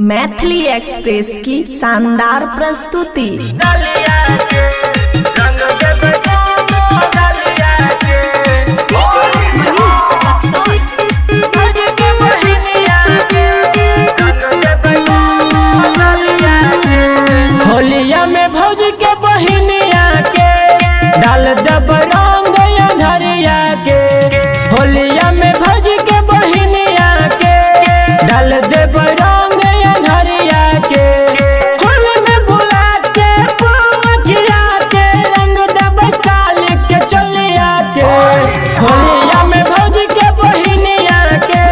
Maithili express की शानदार प्रस्तुति। होलिया में भौजी के बहिनिया के डाल दब रंग अंधरिया के। होलिया में भौजी के बहिनिया के डाल दब रंग अंधरिया के। होली में बुला के पुखिया के रंग दब साल के चलिया के। होलिया में भौजी के बहिनिया के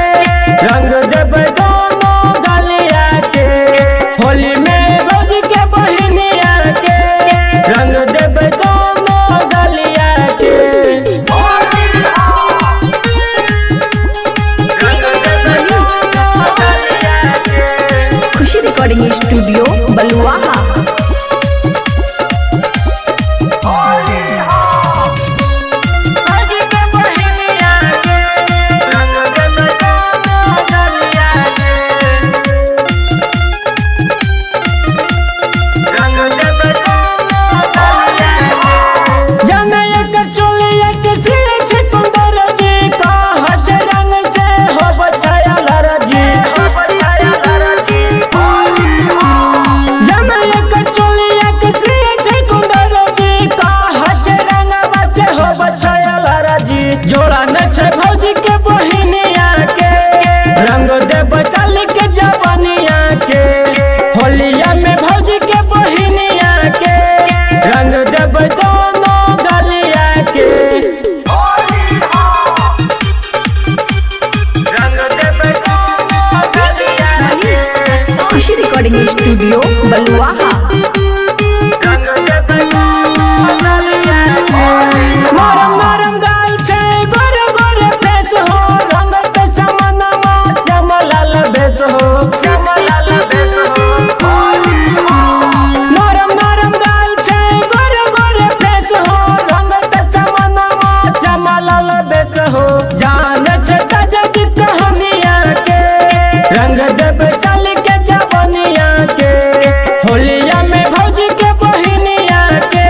रंग दब दोनों गलिया के। होली में भौजी के बहिनिया के रंग देब दोनों गलिया के। खुशी रिकॉर्डिंग स्टूडियो बलुआहा। जोड़ा न छे भौजी के बहिनिया के रंग देब साल के जवानिया के। होलिया में भौजी के बहिनिया के रंग देब दोनों गलिया के। खुशी रिकॉर्डिंग स्टूडियो बलुआहा। नरम नरम गाल छे गोरे गोरे फेस हो रंग के समानमा श्यामलाल भेस हो। नरम नरम गाल छे गोरे गोरे फेस हो रंग के समानमा श्यामलाल भेस हो। जान छे सजज कहानिया के रंग देब साल के जवानिया के। होलिया में भौजी के बहिनिया के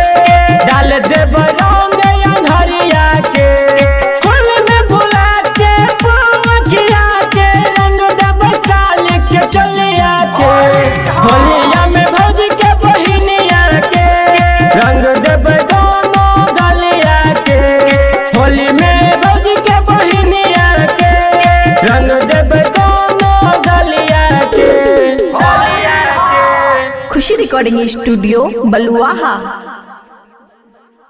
डाल देब रंग अंधरिया के। होली में बुला के पुखिया के रंग देब साल के चलिया के। होलिया में भौजी के बहिनिया के रंग देब दोनों गलिया के। होली में भौजी के बहिनिया के रंग देब दोनों गलिया के। खुशी रिकॉर्डिंग स्टूडियो बलुआहा।